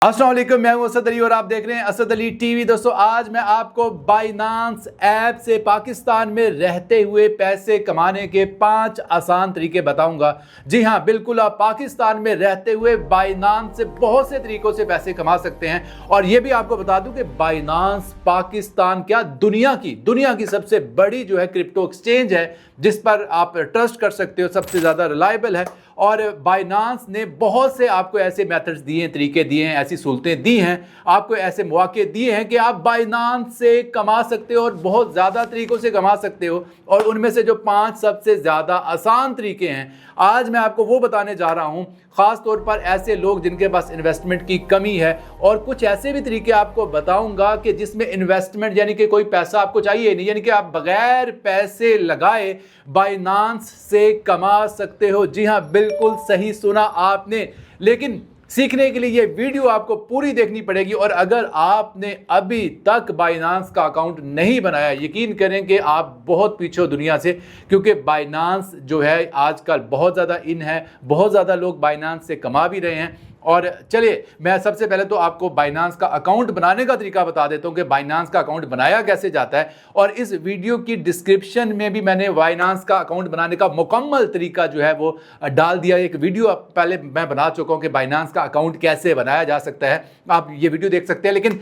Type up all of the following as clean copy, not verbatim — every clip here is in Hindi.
अस्सलाम वालेकुम, मैं हूं असद अली और आप देख रहे हैं असद अली टीवी। दोस्तों, आज मैं आपको बाइनांस ऐप से पाकिस्तान में रहते हुए पैसे कमाने के 5 आसान तरीके बताऊंगा। जी हां, बिल्कुल, आप पाकिस्तान में रहते हुए बाइनांस से बहुत से तरीकों से पैसे कमा सकते हैं। और यह भी आपको बता दूं कि बाइनांस पाकिस्तान क्या दुनिया की सबसे बड़ी जो है क्रिप्टो एक्सचेंज है, जिस पर आप ट्रस्ट कर सकते हो, सबसे ज़्यादा रिलायबल है। और बाइनांस ने बहुत से आपको ऐसे मेथड्स दिए हैं, तरीके दिए हैं, ऐसी सहूलतें दी हैं, आपको ऐसे मौके दिए हैं कि आप बाइनांस से कमा सकते हो और बहुत ज़्यादा तरीक़ों से कमा सकते हो। और उनमें से जो 5 सबसे ज़्यादा आसान तरीके हैं, आज मैं आपको वो बताने जा रहा हूँ, ख़ास तौर पर ऐसे लोग जिनके पास इन्वेस्टमेंट की कमी है। और कुछ ऐसे भी तरीके आपको बताऊंगा कि जिसमें इन्वेस्टमेंट यानी कि कोई पैसा आपको चाहिए नहीं, यानी कि आप बगैर पैसे लगाए बाइनांस से कमा सकते हो। जी हाँ, बिल्कुल सही सुना आपने। लेकिन सीखने के लिए ये वीडियो आपको पूरी देखनी पड़ेगी। और अगर आपने अभी तक बाइनांस का अकाउंट नहीं बनाया, यकीन करें कि आप बहुत पीछे हो दुनिया से, क्योंकि बाइनांस जो है आजकल बहुत ज़्यादा इन है, बहुत ज़्यादा लोग बाइनांस से कमा भी रहे हैं। और चलिए, मैं सबसे पहले तो आपको बाइनांस का अकाउंट बनाने का तरीका बता देता हूं कि बाइनांस का अकाउंट बनाया कैसे जाता है। और इस वीडियो की डिस्क्रिप्शन में भी मैंने बाइनांस का अकाउंट बनाने का मुकम्मल तरीका जो है वो डाल दिया। एक वीडियो पहले मैं बना चुका हूं कि बाइनांस का अकाउंट कैसे बनाया जा सकता है, आप ये वीडियो देख सकते हैं। लेकिन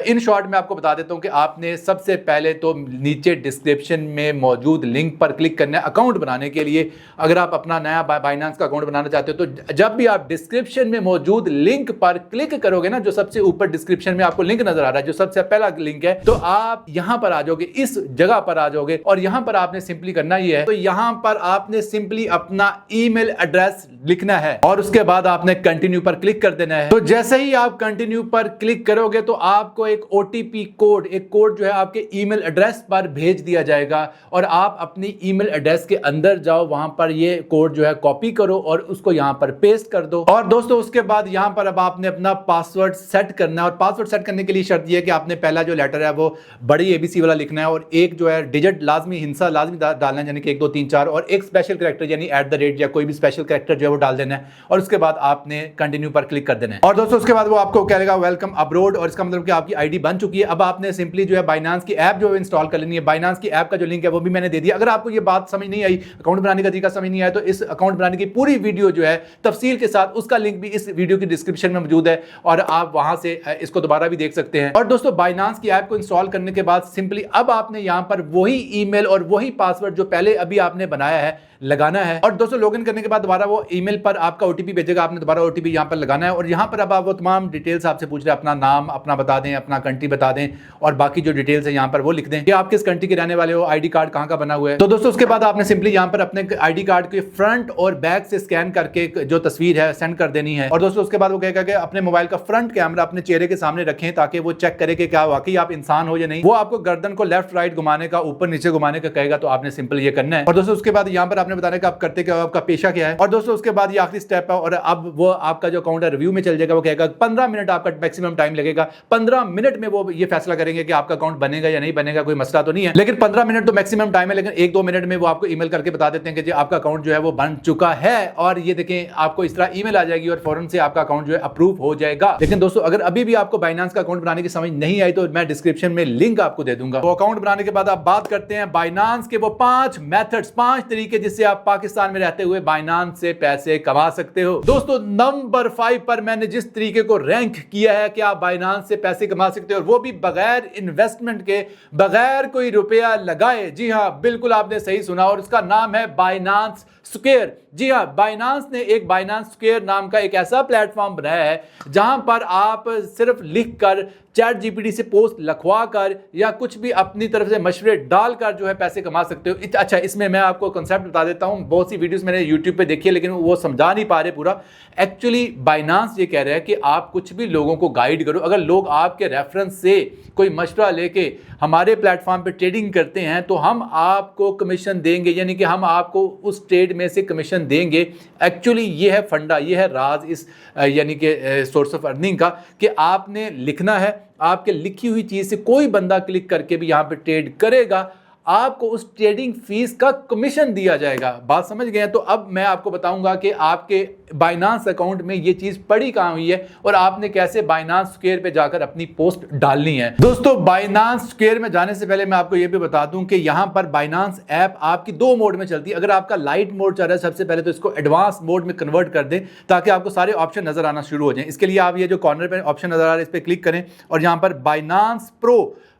इन शॉर्ट में आपको बता देता हूं कि आपने सबसे पहले तो नीचे डिस्क्रिप्शन में मौजूद लिंक पर क्लिक करना है अकाउंट बनाने के लिए। अगर आप अपना नया बाइनांस का अकाउंट बनाना चाहते हो तो जब भी आप डिस्क्रिप्शन में मौजूद लिंक पर क्लिक करोगे ना, जो सबसे ऊपर डिस्क्रिप्शन में आपको लिंक नजर आ रहा है, जो सबसे पहला लिंक है, तो आप यहां पर आ जाओगे, इस जगह पर आ जाओगे। और यहां पर आपने सिंपली करना ये है, तो यहां पर आपने सिंपली अपना ईमेल एड्रेस लिखना है और उसके बाद आपने कंटिन्यू पर क्लिक कर देना है। तो जैसे ही आप कंटिन्यू पर क्लिक करोगे तो आपको एक ओटीपी कोड, एक कोड जो है आपके ईमेल एड्रेस पर भेज दिया जाएगा। और आप अपनी ईमेल एड्रेस के अंदर जाओ, वहां पर ये कोड जो है कॉपी करो और उसको यहां पर पेस्ट कर दो। और दोस्तों, उसके बाद यहां पर अब आपने अपना पासवर्ड सेट करना है। और पासवर्ड सेट करने के लिए शर्त यह है कि आपने पहला जो लेटर है वो बड़ी एबीसी वाला लिखना है, और एक जो है डिजिट लाजमी, हिंसा लाजमी डालना है, यानी कि 1 2 3 4, और एक स्पेशल कैरेक्टर यानी @ या कोई भी स्पेशल कैरेक्टर जो है वो डाल देना है। और उसके बाद आपने कंटिन्यू पर क्लिक कर देना है। और दोस्तों, उसके बाद वो आपको कहेगा वेलकम अब्रोड, और इसका मतलब कि आपकी आईडी बन चुकी है। अब आपने सिंपली जो है बाइनांस की ऐप जो है इंस्टॉल कर लेनी है। बाइनांस की ऐप का जो लिंक है वो भी मैंने दे दिया। अगर आपको ये बात समझ नहीं आई, अकाउंट बनाने का तरीका समझ नहीं आया, तो इस अकाउंट बनाने की पूरी वीडियो जो है तफसील के साथ, उसका लिंक भी इस वीडियो की डिस्क्रिप्शन में मौजूद है और आप वहां से इसको दोबारा भी देख सकते हैं। और दोस्तों, बाइनांस की ऐप को इंस्टॉल करने के बाद सिंपली अब आपने यहां पर वही ईमेल और वही पासवर्ड जो पहले अभी आपने बनाया है लगाना है। और दोस्तों, लॉगिन करने के बाद दोबारा वो ईमेल पर आपका ओटीपी भेजेगा, आपने दोबारा ओटीपी यहां पर लगाना है। और यहां पर अब आप वो तमाम डिटेल्स आपसे पूछ रहे हैं, अपना नाम अपना बता दें, अपना कंट्री बता दें, और बाकी जो डिटेल्स है यहां पर वो लिख दें कि आप किस कंट्री के रहने वाले हो, आईडी कार्ड कहां का बना हुआ है। तो दोस्तों, उसके बाद आपने सिंपली यहां पर अपने आईडी कार्ड के फ्रंट और बैक से स्कैन करके जो तस्वीर है सेंड कर देनी है। और दोस्तों, उसके बाद वो कहेगा कि अपने मोबाइल का फ्रंट कैमरा अपने चेहरे के सामने रखें, ताकि वो चेक करे कि क्या वाकई आप इंसान हो या नहीं। वो आपको गर्दन को लेफ्ट राइट घुमाने का, ऊपर नीचे घुमाने का कहेगा, तो आपने सिंपल ये करना है। और दोस्तों, उसके बाद यहां पर आपने बताना कि आप करते क्या हो, आपका पेशा क्या है। और दोस्तों, उसके बाद ये आखिरी स्टेप है, और अब वो आपका जो अकाउंट है रिव्यू में चल जाएगा। वो कहेगा 15 मिनट आपका मैक्सिमम टाइम लगेगा। 15 मिनट में वो ये फैसला करेंगे कि आपका अकाउंट बनेगा या नहीं बनेगा, कोई मसला तो नहीं है। लेकिन 15 मिनट तो मैक्सिमम टाइम है, लेकिन 1 2 मिनट में वो आपको ईमेल करके बता देते हैं कि जी आपका अकाउंट जो है वो बन चुका है। और ये देखें, आपको इस तरह ईमेल आ जाएगी और फौरन से आपका अकाउंट जो है अप्रूव हो जाएगा। लेकिन दोस्तों, अगर अभी भी आपको बाइनांस का अकाउंट बनाने की समझ नहीं आई तो मैं डिस्क्रिप्शन में लिंक आपको दे दूंगा। वो अकाउंट बनाने के बाद आप बात करते हैं बाइनांस के वो 5 मेथड्स, 5 तरीके जिससे आप पाकिस्तान में रहते हुए बाइनांस से पैसे कमा सकते हो। दोस्तों, नंबर 5 पर मैंने जिस तरीके को रैंक किया है कि आप बाइनांस से पैसे कमा सकते हो, और वो भी बगैर इन्वेस्टमेंट के, बगैर कोई रुपया लगाए। जी हां, बिल्कुल आपने सही सुना, और उसका नाम है बाइनांस स्क्वायर। जी हां, बाइनांस ने एक बाइनांस स्क्वायर नाम का एक ऐसा प्लेटफॉर्म बनाया है जहां पर आप सिर्फ लिखकर, चैट जीपीटी से पोस्ट लखवा कर, या कुछ भी अपनी तरफ से मशवरे डालकर जो है पैसे कमा सकते हो। अच्छा, इसमें मैं आपको कॉन्सेप्ट बता देता हूं। बहुत सी वीडियोस मैंने यूट्यूब पे देखी है, लेकिन वो समझा नहीं पा रहे पूरा। एक्चुअली बाइनांस ये कह रहा है कि आप कुछ भी लोगों को गाइड करो। अगर लोग आपके रेफरेंस से कोई मशवरा लेके हमारे प्लेटफॉर्म पे ट्रेडिंग करते हैं तो हम आपको कमीशन देंगे, यानी कि हम आपको उस ट्रेड में से कमीशन देंगे। एक्चुअली ये है फंडा, ये है राज इस यानी कि सोर्स ऑफ अर्निंग का, कि आपने लिखना है, आपके लिखी हुई चीज़ से कोई बंदा क्लिक करके भी यहाँ पे ट्रेड करेगा, आपको उस ट्रेडिंग फीस का कमीशन दिया जाएगा। बात समझ गए हैं? तो अब मैं आपको बताऊंगा कि आपके बाइनांस अकाउंट में ये चीज पड़ी कहां हुई है और आपने कैसे बाइनांस स्क्वायर पे जाकर अपनी पोस्ट डालनी है। दोस्तों, बाइनांस स्क्वायर में जाने से पहले मैं आपको ये भी बता दूं कि यहां पर बाइनांस ऐप आपकी दो मोड में चलती है। अगर आपका लाइट मोड चल रहा है, सबसे पहले तो इसको एडवांस मोड में कन्वर्ट कर दें ताकि आपको सारे ऑप्शन नजर आना शुरू हो जाएं। इसके लिए आप ये जो कॉर्नर पे ऑप्शन नजर आ रहा है इस पर क्लिक करें और यहां पर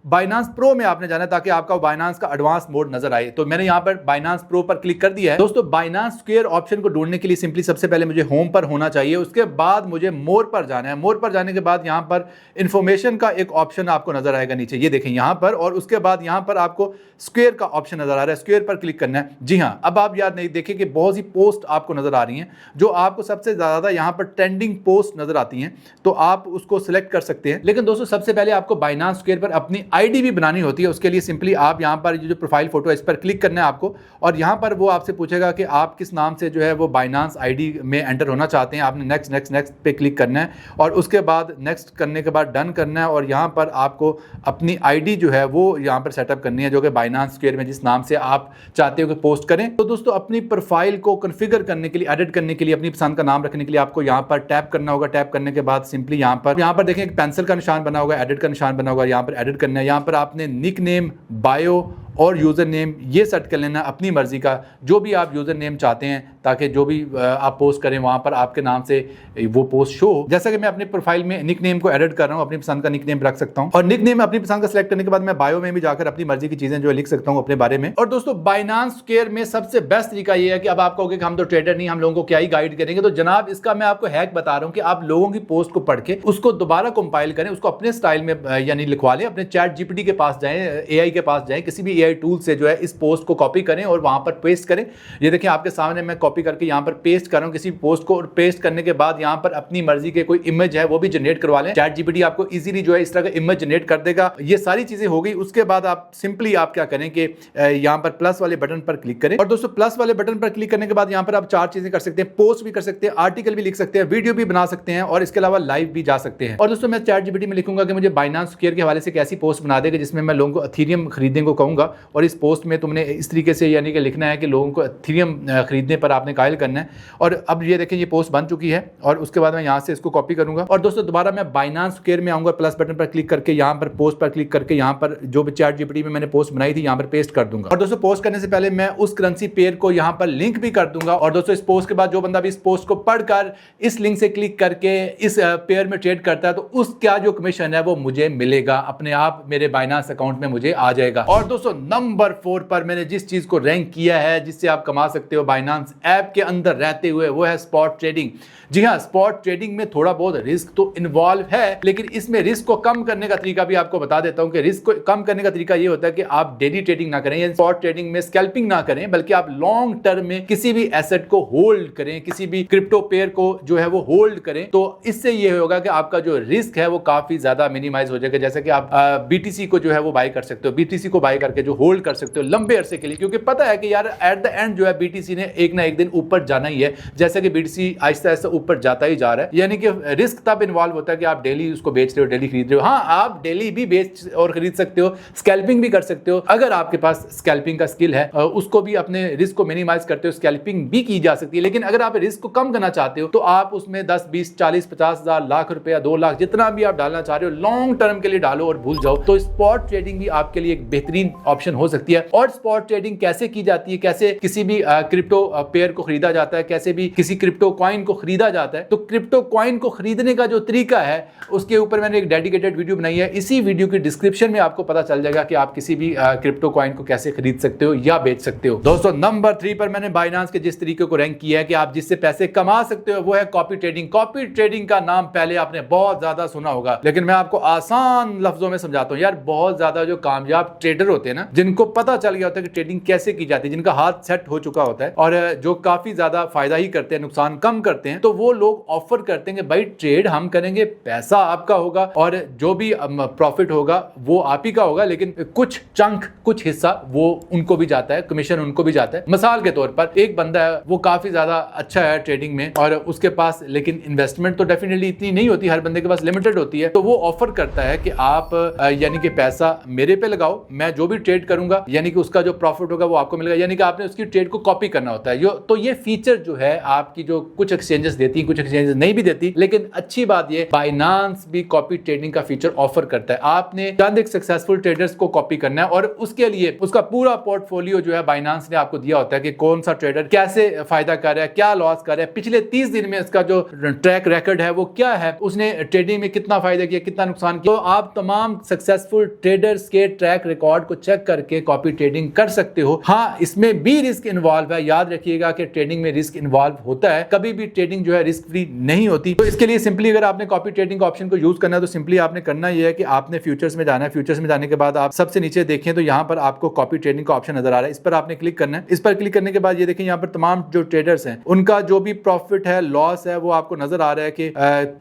बाइनांस प्रो में आपने जाना ताकि आपका बाइनांस का एडवांस मोड नजर आए। तो मैंने यहां पर बाइनांस प्रो पर क्लिक कर दिया है। दोस्तों, बाइनांस स्क्वायर ऑप्शन को ढूंढने के लिए सिंपली सबसे पहले मुझे होम पर होना चाहिए, उसके बाद मुझे मोर पर जाना है। मोर पर जाने के बाद यहां पर इंफॉर्मेशन का एक ऑप्शन आपको नजर आएगा नीचे, ये देखें यहां पर, और उसके बाद यहां पर आपको स्क्वायर का ऑप्शन नजर आ रहा है, स्क्वायर पर क्लिक करना है। जी हां, अब आप याद नहीं देखें कि बहुत सी पोस्ट आपको नजर आ रही हैं जो आपको सबसे ज्यादा यहां पर ट्रेंडिंग पोस्ट नजर आती हैं, तो आप उसको सिलेक्ट कर सकते हैं। लेकिन दोस्तों, सबसे पहले आपको बाइनांस स्क्वायर पर अपनी आईडी भी बनानी होती है। उसके लिए सिंपली आप यहां पर जो प्रोफाइल फोटो है इस पर क्लिक करना है आपको, और यहां पर वो आपसे पूछेगा कि आप किस नाम से जो है वो बाइनांस आईडी में एंटर होना चाहते हैं। आपने नेक्स्ट नेक्स्ट नेक्स्ट पे क्लिक करना है और उसके बाद नेक्स्ट करने के बाद डन करना है, और यहां पर आपको अपनी आईडी जो है वो यहां पर सेटअप करनी है जो कि बाइनांस स्क्वायर में जिस नाम से आप चाहते हो कि पोस्ट करें। तो दोस्तों, अपनी प्रोफाइल को कॉन्फ़िगर करने के लिए, एडिट करने के लिए, अपनी पसंद का नाम रखने के लिए आपको यहां पर टैप करना होगा। टैप करने के बाद सिंपली यहां पर देखें एक पेंसिल का निशान बना होगा, एडिट का निशान बना होगा, यहां पर एडिट करना है। यहां पर आपने निक नेम, बायो और यूज़र नेम ये सेट कर लेना अपनी मर्जी का, जो भी आप यूज़र नेम चाहते हैं, ताकि जो भी आप पोस्ट करें वहाँ पर आपके नाम से वो पोस्ट शो हो। जैसा कि मैं अपनी प्रोफाइल में निक नेम को एडिट कर रहा हूँ, अपनी पसंद का निक नेम रख सकता हूँ, और निक नेम अपनी पसंद का सिलेक्ट करने के बाद मैं बायो में भी जाकर अपनी मर्जी की चीज़ें जो लिख सकता हूँ अपने बारे में। और दोस्तों, बाइनांस स्क्वायर में सबसे बेस्ट तरीका ये है कि अब आप कहोगे कि हम तो ट्रेडर नहीं, हम लोगों को क्या ही गाइड करेंगे, तो जनाब इसका मैं आपको हैक बता रहा हूँ कि आप लोगों की पोस्ट को पढ़ के उसको दोबारा कंपाइल करें, उसको अपने स्टाइल में यानी लिखवा लें, अपने चैट जीपीटी के पास जाएं, एआई के पास जाएं, किसी भी एआई टूल से जो है इस पोस्ट को कॉपी करें और वहां पर पेस्ट करें। ये देखिए आपके सामने मैं कॉपी करके यहां पर पेस्ट कर रहा हूं किसी पोस्ट को, और पेस्ट करने के बाद यहां पर अपनी मर्जी के कोई इमेज है वो भी जनरेट करवा लें। चैट जीपीटी आपको इजीली जो है इस तरह का इमेज जनरेट कर देगा। ये सारी चीजें हो गई। उसके बाद आप सिंपली आप क्या करें कि यहां पर प्लस वाले बटन पर क्लिक करें, और दोस्तों प्लस वाले बटन पर क्लिक करने के बाद यहां पर आप चार चीजें कर सकते हैं। पोस्ट भी कर सकते हैं, आर्टिकल भी लिख सकते हैं, वीडियो भी बना सकते हैं, और इसके अलावा लाइव भी जा सकते हैं। और दोस्तों, मैं चैट जीपीटी में लिखूंगा कि मुझे बाइनांस स्क्वायर के हवाले से कैसी पोस्ट बना देगा जिसमें मैं लोगों को एथेरियम खरीदने को कहूंगा, और इस पोस्ट में तुमने इस तरीके से यानी कि लिखना है कि लोगों को एथेरियम खरीदने पर आपने कायल करना है। और अब ये देखें ये पोस्ट बन चुकी है, और उसके बाद मैं यहाँ से इसको कॉपी करूंगा, और दोस्तों दोबारा मैं बाइनांस स्क्वायर में आऊंगा, प्लस बटन पर क्लिक करके यहाँ पर पोस्ट पर क्लिक करके यहाँ पर जो भी चैट जीपीटी में मैंने पोस्ट बनाई थी यहाँ पर पेस्ट कर दूंगा। और दोस्तों, पोस्ट करने से पहले मैं उस करेंसी पेयर को यहाँ पर लिंक भी कर दूंगा। और दोस्तों, इस पोस्ट के बाद जो बंदा भी इस पोस्ट को पढ़कर इस लिंक से क्लिक करके इस पेयर में ट्रेड करता है, तो उसका जो कमीशन है वो मुझे मिलेगा, अपने आप मेरे बाइनांस अकाउंट में मुझे आ जाएगा। और दोस्तों, नंबर 4 पर मैंने जिस चीज को रैंक किया है जिससे आप कमा सकते हो बाइनांस ऐप के अंदर रहते हुए, वो है स्पॉट ट्रेडिंग। जी हाँ, स्पॉट ट्रेडिंग में थोड़ा बहुत रिस्क तो इन्वॉल्व है, लेकिन इसमें रिस्क को कम करने का तरीका भी आपको बता देता हूं कि रिस्क को कम करने का तरीका ये होता है कि आप डेली ट्रेडिंग ना करें, या स्पॉट ट्रेडिंग में स्कैल्पिंग ना करें, बल्कि आप लॉन्ग टर्म में किसी भी एसेट को होल्ड करें, किसी भी क्रिप्टो पेयर को जो है वो होल्ड करें। तो इससे ये होगा कि आपका जो रिस्क है वो काफी ज्यादा मिनिमाइज हो जाएगा। जैसे कि आप बीटीसी को जो है वो बाय कर सकते हो, बीटीसी को बाय करके जो होल्ड कर सकते हो लंबे अरसे के लिए, क्योंकि पता है कि यार एट द एंड जो है बीटीसी ने एक ना एक दिन ऊपर जाना ही है। जैसे कि बीटीसी आहिस्ता आहिस्ता ऊपर जाता ही जा रहा है, यानी कि रिस्क तब इन्वॉल्व होता है कि आप डेली उसको बेच रहे हो, डेली खरीद रहे हो। हाँ, आप डेली भी बेच और खरीद सकते हो, स्कैल्पिंग भी कर सकते हो। अगर आपके पास स्कैल्पिंग का स्किल है, उसको भी अपने रिस्क को मिनिमाइज करते हो, स्कैल्पिंग भी की जा सकती है। लेकिन अगर आप रिस्क को कम करना चाहते हो तो आप उसमें 10, 20, 40, 50 हजार, लाख रुपया, 2 लाख, जितना भी आप डालना चाह रहे हो लॉन्ग टर्म के लिए डालो और भूल जाओ। तो स्पॉट ट्रेडिंग भी आपके लिए एक बेहतरीन ऑप्शन हो सकती है। और स्पॉट ट्रेडिंग कैसे की जाती है, कैसे किसी भी क्रिप्टो पेयर को खरीदा जाता है, कैसे भी किसी क्रिप्टो कॉइन को खरीदा जाता है, तो क्रिप्टो कॉइन को खरीदने का जो तरीका है उसके ऊपर मैंने एक डेडिकेटेड वीडियो बनाई है। इसी वीडियो की डिस्क्रिप्शन में आपको पता चल जाएगा कि आप किसी भी क्रिप्टो कॉइन को कैसे खरीद सकते हो या बेच सकते हो। दोस्तों, नंबर 3 पर मैंने बाइनांस के जिस तरीके को रैंक किया है कि आप जिससे पैसे कमा सकते हो, वो है कॉपी ट्रेडिंग। कॉपी ट्रेडिंग का नाम पहले आपने बहुत ज्यादा सुना होगा, लेकिन मैं आपको आसान लफ्जों में समझाता हूं। यार, बहुत ज्यादा जो कामयाब ट्रेडर होते हैं ना, जिनको पता चल गया होता है कि ट्रेडिंग कैसे की जाती है, जिनका हाथ सेट हो चुका होता है और जो काफी ज्यादा फायदा ही करते हैं, नुकसान कम करते हैं, तो वो लोग ऑफर करते हैं कि भाई ट्रेड हम करेंगे, पैसा आपका होगा और जो भी प्रॉफिट होगा वो आप ही का होगा, लेकिन कुछ चंक, कुछ हिस्सा वो उनको भी जाता है, कमीशन उनको भी जाता है। मिसाल के तौर पर एक बंदा है, वो काफी ज्यादा अच्छा है ट्रेडिंग में और उसके पास लेकिन इन्वेस्टमेंट तो डेफिनेटली इतनी नहीं होती, हर बंदे के पास लिमिटेड होती है, तो वो ऑफर करता है कि आप यानी कि पैसा मेरे पे लगाओ, मैं जो भी ट्रेड करूंगा, यानी कि उसका जो प्रॉफिट होगा वो आपको मिलेगा, यानी कि आपने उसकी ट्रेड को कॉपी करना होता है। तो ये फीचर जो है आपकी जो कुछ एक्सचेंजेस देती है, कुछ एक्सचेंजेस नहीं भी देती, लेकिन अच्छी बात ये बाइनांस भी कॉपी ट्रेडिंग का फीचर ऑफर करता है। आपने चंद एक सक्सेसफुल ट्रेडर्स को कॉपी करना है और उसके लिए उसका पूरा पोर्टफोलियो जो है बाइनांस ने आपको दिया होता है कि कौन सा ट्रेडर कैसे फायदा कर रहा है, क्या लॉस कर रहा है, पिछले 30 दिन में इसका जो ट्रैक रिकॉर्ड है वो क्या है, उसने ट्रेडिंग में कितना फायदा किया, कितना नुकसान किया। तो आप तमाम सक्सेसफुल ट्रेडर्स के ट्रैक रिकॉर्ड को चेक करके कॉपी ट्रेडिंग कर सकते हो। हाँ, इसमें भी रिस्क इन्वॉल्व है, याद रखिएगा कि ट्रेडिंग में रिस्क इन्वॉल्व होता है, कभी भी ट्रेडिंग जो है रिस्क फ्री नहीं होती। तो इसके लिए सिंपली अगर आपने कॉपी ट्रेडिंग का ऑप्शन को यूज करना है तो सिंपली आपने करना यह है कि आपने फ्यूचर्स में जाना है। फ्यूचर्स में जाने के बाद आप सबसे नीचे देखें तो यहाँ पर आपको कॉपी ट्रेडिंग का ऑप्शन नजर आ रहा है, इस पर आपने क्लिक करना है। इस पर क्लिक करने के बाद ये देखें यहाँ पर तमाम जो ट्रेडर्स हैं उनका जो भी प्रॉफिट है, लॉस है, वो आपको नजर आ रहा है कि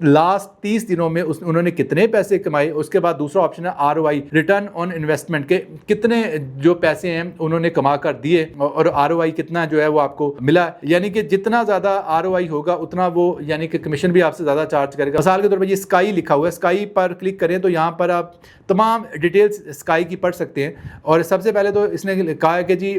लास्ट 30 दिनों में उन्होंने कितने पैसे कमाए। उसके बाद दूसरा ऑप्शन है ROI, रिटर्न ऑन इन्वेस्टमेंट, के कितने जो पैसे हैं उन्होंने कमा कर दिए और ROI कितना जो है वो आपको मिला, यानी कि जितना ज्यादा ROI होगा उतना वो यानी कि कमीशन भी आपसे ज्यादा चार्ज करेगा। मिसाल के तौर पर ये स्काई लिखा हुआ है, स्काई पर क्लिक करें तो यहाँ पर आप तमाम डिटेल्स स्काई की पढ़ सकते हैं। और सबसे पहले तो इसने कहा है कि जी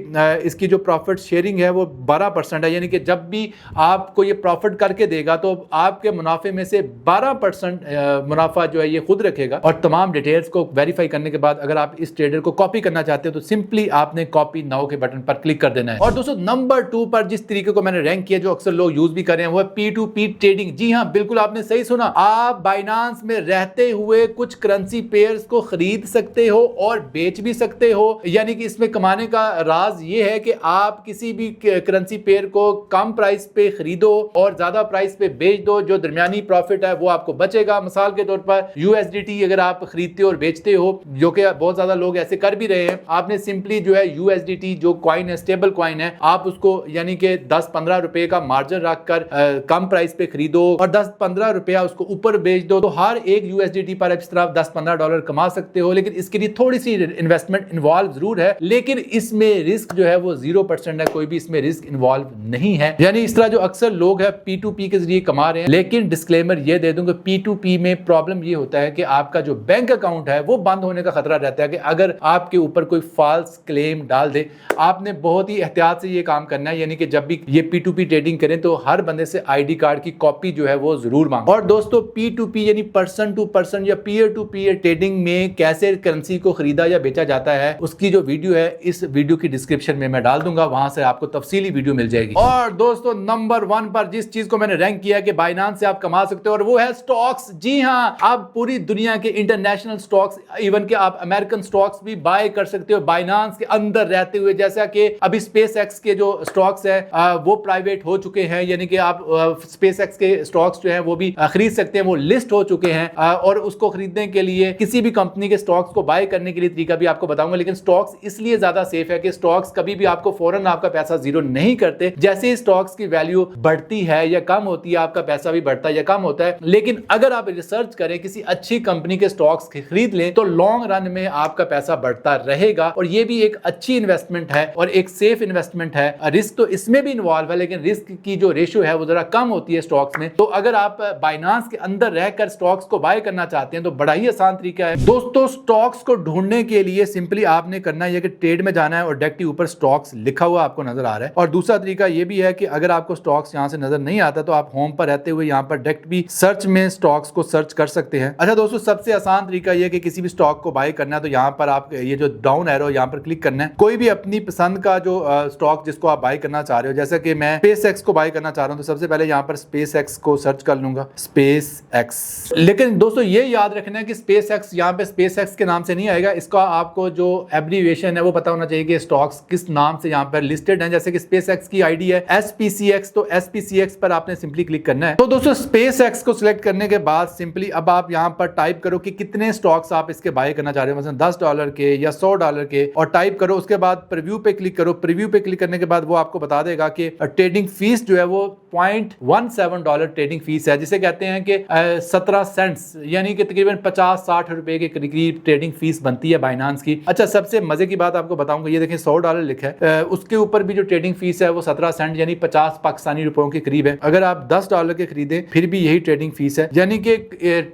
इसकी जो प्रॉफिट शेयरिंग है वो 12% है, यानी कि जब भी आपको ये प्रॉफिट करके देगा तो आपके मुनाफे में से 12% मुनाफा जो है ये खुद रखेगा। और तमाम डिटेल्स को वेरीफाई करने के बाद अगर आप इस ट्रेडर को कॉपी करना चाहते हो तो सिंपली आपने कॉपी नाउ के बटन पर क्लिक कर देना है। और दोस्तों नंबर 2 पर जिस तरीके को मैंने रैंक किया, जो अक्सर लोग यूज भी कर रहे हैं, वो है P2P ट्रेडिंग। जी हाँ, बिल्कुल आपने सही सुना, आप बाइनांस में रहते हुए कुछ करेंसी पेयर्स को खरीद सकते हो और बेच भी सकते हो। यानी कि इसमें कमाने का राज ये है कि आप किसी भी करेंसी पेयर को कम प्राइस पे खरीदो और ज्यादा प्राइस पे बेच दो, जो दरमियानी प्रॉफिट है वो आपको बचेगा। मिसाल के तौर पर USDT अगर आप खरीदते हो और बेचते हो, जो कि बहुत ज्यादा लोग ऐसे कर भी रहे हैं, आपने सिंपली जो है USDT जो कॉइन है, स्टेबल कॉइन है, आप उसको यानी कि 10-15 रुपए का मार्जिन रखकर कम प्राइस पे खरीदो और 10-15 रुपया उसको ऊपर बेच दो, तो हर एक USDT पर इस तरह $10-15 कमा सकते हो। लेकिन इसके लिए थोड़ी सी इन्वेस्टमेंट इन्वॉल्व जरूर है, लेकिन इसमें रिस्क जो है वो 0% है, कोई भी इसमें रिस्क इन्वॉल्व नहीं है। यानी इस तरह जो अक्सर लोग है P2P के जरिए कमा रहे हैं। लेकिन डिस्क्लेमर ये दे दूं कि P2P में प्रॉब्लम ये होता है कि आपका जो बैंक अकाउंट है वो बंद होने का खतरा रहता है कि अगर आपके ऊपर कोई फॉल्स क्लेम डाल दे। आपने बहुत ही एहतियात से ये काम करना है, यानी कि जब भी ये P2P ट्रेडिंग करें तो हर बंदे से ID कार्ड की कॉपी जो है वो जरूर मांगो। और दोस्तों P2P यानी पर्सन टू पर्सन या पीयर टू पीयर ट्रेडिंग में कैसे करेंसी को खरीदा या बेचा जाता है, उसकी जो वीडियो है इस वीडियो की डिस्क्रिप्शन में मैं डाल दूंगा, वहां से आपको तफसीली वीडियो मिल जाएगी। और दोस्तों नंबर 1 पर जिस चीज को मैंने रैंक किया कि बाइनांस से आप कमा सकते हो, और वो है स्टॉक्स। जी हाँ, आप पूरी दुनिया के इंटरनेशनल स्टॉक्स, इवन के आप अमेरिकन स्टॉक्स भी बाय कर सकते हो बाइनांस के अंदर रहते हुए। जैसा कि अभी SpaceX के जो स्टॉक्स है वो प्राइवेट हो चुके हैं, यानी कि आप SpaceX के स्टॉक्स जो है वो भी खरीद सकते हैं, वो लिस्ट हो चुके हैं। और उसको खरीदने के लिए किसी भी कंपनी के स्टॉक्स को बाय करने के लिए तरीका भी आपको बताऊंगा। लेकिन स्टॉक्स इसलिए ज्यादा सेफ है कि स्टॉक्स कभी भी आपको फौरन आपका पैसा जीरो नहीं करते। जैसे ही स्टॉक्स की वैल्यू बढ़ती है या कम होती है, आपका पैसा भी बढ़ता है या कम होता है। लेकिन अगर आप रिसर्च करें, किसी अच्छी कंपनी के स्टॉक्स खरीद लें, तो लॉन्ग रन में आपका पैसा बढ़ता रहेगा। और ये भी एक अच्छी इन्वेस्टमेंट है और एक सेफ इन्वेस्टमेंट है। रिस्क तो इसमें भी इन्वॉल्व है, लेकिन रिस्क की जो रेशियो है वो जरा कम होती है स्टॉक्स में। तो अगर आप बाइनांस के अंदर रहकर स्टॉक्स को बाय करना चाहते हैं तो बड़ा ही आसान तरीका है। दोस्तों स्टॉक्स को ढूंढने के लिए सिंपली आपने करना है कि ट्रेड में जाना है और डायरेक्टली ऊपर स्टॉक्स लिखा हुआ आपको नजर आ रहा है। और दूसरा तरीका ये भी है कि अगर आपको स्टॉक्स यहां से नजर नहीं आता तो आप होम पर रहते हुए यहां पर डायरेक्ट भी सर्च में स्टॉक्स को सर्च कर सकते हैं। अच्छा दोस्तों, सबसे आसान तरीका यह कि किसी भी स्टॉक को बाय करना है तो यहां पर आप ये जो डाउन एरो यहां पर क्लिक करना है। कोई भी अपनी पसंद का जो स्टॉक जिसको आप बाय करना चाह रहे हो, जैसा कि मैं SpaceX को बाय करना चाह रहा हूं, तो सबसे पहले यहां पर SpaceX को सर्च कर लूंगा, SpaceX। लेकिन दोस्तों ये याद रखना है कि SpaceX यहां पे SpaceX के नाम से नहीं आएगा, इसका आपको जो एब्रीविएशन है वो पता होना चाहिए कि स्टॉक्स किस नाम से यहां पर लिस्टेड हैं। जैसे कि SpaceX की आईडी है SPCX, तो SPCX पर आपने सिंपली क्लिक करना है। तो दोस्तों SpaceX को सिलेक्ट करने के बाद सिंपली अब आप यहां पर टाइप करो कि कितने स्टॉक्स आप इसके बाय करना चाह रहे हो, मतलब $10 के या $100 के, और टाइप करो। उसके बाद प्रीव्यू पे क्लिक करो। प्रीव्यू पे क्लिक करने के बाद वो आपको बता देगा कि ट्रेडिंग फीस जो है वो $0.17 ट्रेडिंग फीस है, जिसे कहते हैं कि 17 सेंट्स, यानी कि तकरीबन 50-60 रुपए के करीब ट्रेडिंग फीस बनती है बाइनांस की। अच्छा, सबसे मजे की बात आपको बताऊंगा, ये देखें $100 लिखा है, उसके ऊपर भी जो ट्रेडिंग फीस है वो 17 सेंट यानी 50 पाकिस्तानी रुपयों के करीब है। अगर आप $10 के खरीदे फिर भी यही ट्रेडिंग फीस है, यानी कि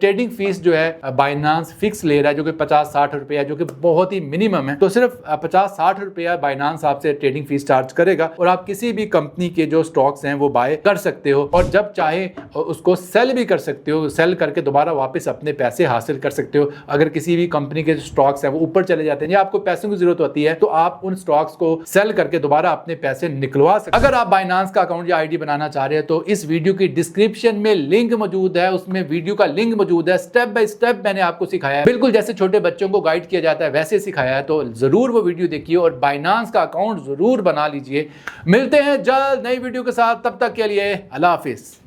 ट्रेडिंग फीस जो है बाइनांस फिक्स ले रहा है, जो कि 50-60 रुपए है, जो कि बहुत ही मिनिमम मिनिमम है, तो सिर्फ 50-60 रुपया बाइनांस आपसे ट्रेडिंग फीस चार्ज करेगा और आप किसी भी कंपनी के जो स्टॉक्स हैं वो बाय कर सकते हो और जब चाहे उसको सेल भी कर सकते हो, सेल करके दोबारा वापस अपने पैसे हासिल कर सकते हो। अगर किसी भी कंपनी के स्टॉक्स हैं वो ऊपर चले जाते हैं या आपको पैसों की जरूरत होती है तो आप उन स्टॉक्स को सेल करके दोबारा अपने पैसे निकलवा सकते हो। अगर आप बाइनांस का अकाउंट या आईडी बनाना चाह रहे हैं तो इस वीडियो की डिस्क्रिप्शन में लिंक मौजूद है, उसमें वीडियो का लिंक मौजूद है। स्टेप बाय स्टेप मैंने आपको सिखाया है, बिल्कुल जैसे छोटे बच्चों को गाइड किया जाता है वैसे सिखाया है। तो जरूर वो वीडियो देखिए और बाइनांस का अकाउंट जरूर बना लीजिए। मिलते हैं जल्द नई वीडियो के साथ, तब तक के लिए अल्लाह हाफिज।